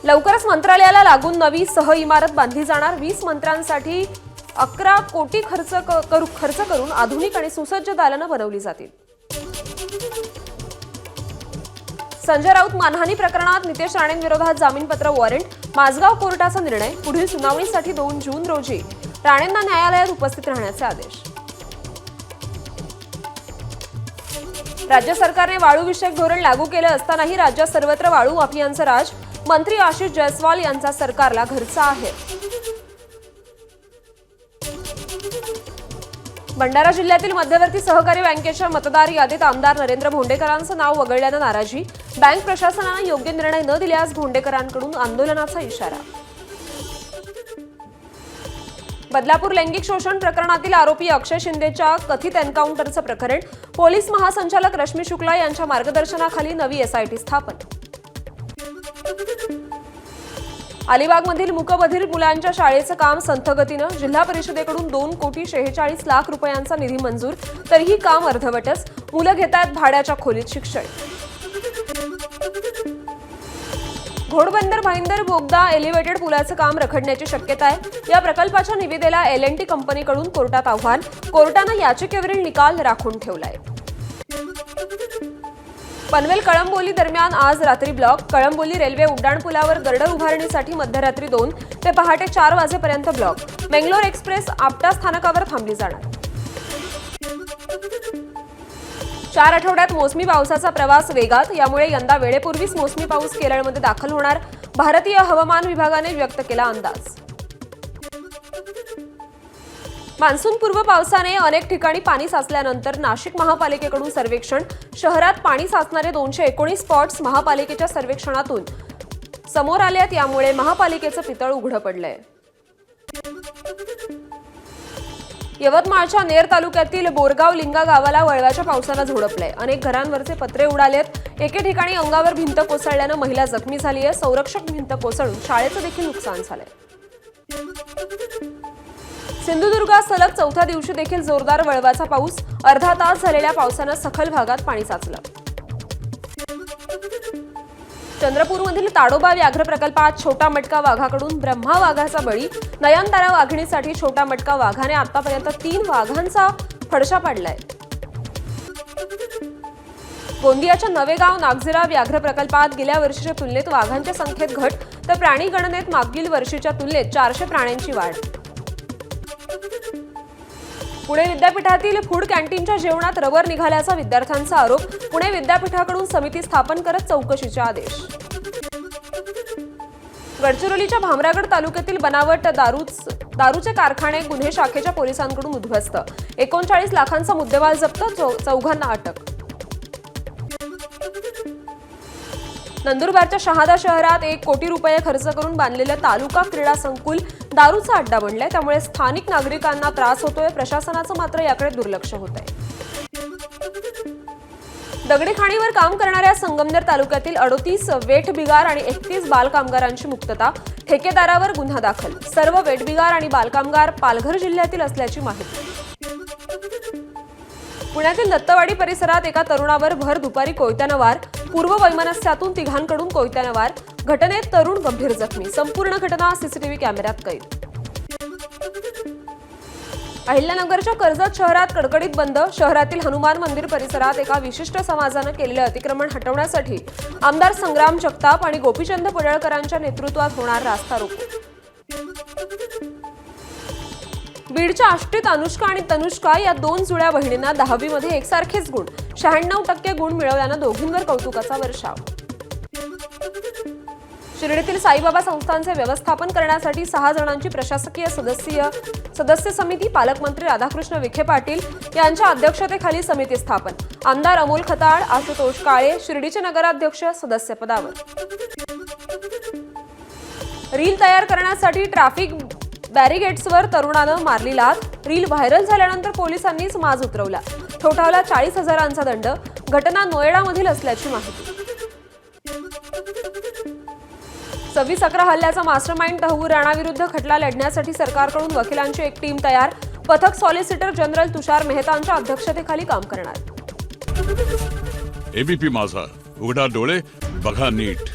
लवकरच मंत्रालयाला लागून नवी सह इमारत बांधली जाणार। 20 मंत्र्यांसाठी 11 कोटी खर्च करून आधुनिक आणि सुसज्ज दालनं बनवली जातील। संजय राऊत मानहानी प्रकरणात नितेश राणेंविरोधात जामीनपत्र वॉरंट। माझगाव कोर्टाचा निर्णय। पुढील सुनावणीसाठी 2 जून रोजी राणेंना न्यायालयात उपस्थित राहण्याचे आदेश। राज्य सरकारने वाळू विषयक धोरण लागू केले असतानाही राज्यात सर्वत्र वाळू माफियांचं राज। मंत्री आशिष जयस्वाल यांचा सरकारला घरचा आहे। भंडारा जिल्ह्यातील मध्यवर्ती सहकारी बँकेच्या मतदार यादीत आमदार नरेंद्र भोंडेकरांचं नाव वगळल्यानं नाराजी। बँक प्रशासनाने योग्य निर्णय न दिल्यास भोंडेकरांकडून आंदोलनाचा इशारा। बदलापूर लैंगिक शोषण प्रकरणातील आरोपी अक्षय शिंदेच्या कथित एन्काउंटरचं प्रकरण। पोलीस महासंचालक रश्मी शुक्ला यांच्या मार्गदर्शनाखाली नवी एसआयटी स्थापन। अलिबागमधील मूकबधिर मुलांच्या शाळेचं काम संथ गतीनं। जिल्हा परिषदेकडून 2,46,00,000 रुपयांचा निधी मंजूर, तरीही काम अर्धवटच। मुलं घेतात भाड्याच्या खोलीत शिक्षण। घोडबंदर भाईंदर बोगदा एलिव्हेटेड पुलाचं काम रखडण्याची शक्यता आहे। या प्रकल्पाच्या निविदेला L&T कंपनीकडून कोर्टात आव्हान। कोर्टानं याचिकेवरील निकाल राखून ठेवलाय। पनवेल कळंबोली दरम्यान आज रात्री ब्लॉक। कळंबोली रेल्वे उड्डाणपुलावर गर्डर उभारणीसाठी मध्यरात्री 2 ते पहाटे 4 वाजेपर्यंत ब्लॉक। मंगलोर एक्सप्रेस आपटा स्थानकावर थांबली जाणार। 4 आठवड्यात मोसमी पावसाचा प्रवास वेगात। यामुळे यंदा वेळेपूर्वीच मोसमी पाऊस केरळमध्ये दाखल होणार। भारतीय हवामान विभागाने व्यक्त केला अंदाज। मान्सूनपूर्व पावसाने अनेक ठिकाणी पाणी साचल्यानंतर नाशिक महापालिकेकडून सर्वेक्षण। शहरात पाणी साचणारे 219 स्पॉट्स महापालिकेच्या सर्वेक्षणातून समोर आलेत। यामुळे महापालिकेचं पितळ उघडं पडलंय। यवतमाळच्या नेर तालुक्यातील बोरगाव लिंगा गावाला वळवाच्या पावसानं झोडपलंय। अनेक घरांवरचे पत्रे उडालेत। एके ठिकाणी अंगावर भिंत कोसळल्यानं महिला जखमी झाली आहे। संरक्षक भिंत कोसळून शाळेचं देखील नुकसान झालंय। सिंधुदुर्गात सलग 4थ्या दिवशी देखील जोरदार वळवाचा पाऊस। अर्धा तास झालेल्या पावसानं सखल भागात पाणी साचलं। चंद्रपूरमधील ताडोबा व्याघ्र प्रकल्पात छोटा मटका वाघाकडून ब्रह्मा वाघाचा बळी। नयनतारा वाघिणीसाठी छोटा मटका वाघाने आतापर्यंत 3 वाघांचा फडशा पाडलाय। गोंदियाच्या नवेगाव नागझिरा व्याघ्र प्रकल्पात गेल्या वर्षीच्या तुलनेत वाघांच्या संख्येत घट, तर प्राणी गणनेत मागील वर्षीच्या तुलनेत 400 प्राण्यांची वाढ। पुणे विद्यापीठातील फूड कॅन्टीनच्या जेवणात रबर निघाल्याचा विद्यार्थ्यांचा आरोप। पुणे विद्यापीठाकडून समिती स्थापन करत चौकशीचे आदेश। गडचिरोलीच्या भामरागड तालुक्यातील बनावट दारूचे कारखाने गुन्हे शाखेच्या पोलिसांकडून उद्ध्वस्त। 39 लाखांचा मुद्देमाल जप्त, 4 अटक। नंदुरबारच्या शहादा शहरात 1 कोटी रुपये खर्च करून बांधलेलं तालुका क्रीडा संकुल दारूचा अड्डा बनलाय। त्यामुळे स्थानिक नागरिकांना त्रास होतोय। प्रशासनाचं मात्र याकडे दुर्लक्ष होतंय। दगडी खाणीवर काम करणाऱ्या संगमनेर तालुक्यातील 38 वेठबिगार आणि 31 बालकामगारांची मुक्तता। ठेकेदारावर गुन्हा दाखल। सर्व वेठबिगार आणि बालकामगार पालघर जिल्ह्यातील असल्याची माहिती। पुण्यातील दत्तवाडी परिसरात एका तरुणावर भर दुपारी कोयत्यानं वार। पूर्व वैमनस्यातून तिघांकडून कोयत्यानं वार। घटनेत तरुण गंभीर जखमी। संपूर्ण घटना सीसीटीव्ही कॅमेऱ्यात कैद। अहिल्यानगरच्या कर्जत शहरात कडकडीत बंद। शहरातील हनुमान मंदिर परिसरात एका विशिष्ट समाजानं केलेलं अतिक्रमण हटवण्यासाठी आमदार संग्राम जगताप आणि गोपीचंद पडळकरांच्या नेतृत्वात होणार रास्ता रोको। बीडच्या आष्टीत अनुष्का आणि तनुष्का या 2 जुळ्या बहिणींना 10वी मध्ये एकसारखेच गुण। 96% गुण मिळवल्यानं दोघींवर कौतुकाचा वर्षाव। शिर्डीतील साईबाबा संस्थानचे व्यवस्थापन करण्यासाठी 6 जणांची प्रशासकीय सदस्य समिती। पालकमंत्री राधाकृष्ण विखे पाटील यांच्या अध्यक्षतेखाली समिती स्थापन। आमदार अमोल खताळ, आशुतोष काळे शिर्डीचे नगराध्यक्ष सदस्यपदावर। रील तयार करण्यासाठी ट्रॅफिक बॅरिगेट्सवर तरुणानं मारली लाथ। रील व्हायरल झाल्यानंतर पोलिसांनीच माज उतरवला। ठोठावला 40,000चा दंड। घटना नोएडामधील असल्याची माहिती। 26/11 हल्ल्याचा मास्टरमाइंड तहूर राणाविरुद्ध खटला लढण्यासाठी सरकारकडून वकिलांची एक टीम तयार। पथक सॉलिसिटर जनरल तुषार मेहतांच्या अध्यक्षतेखाली काम करणार। एबीपी माझा, उघडा डोळे बघा नीट।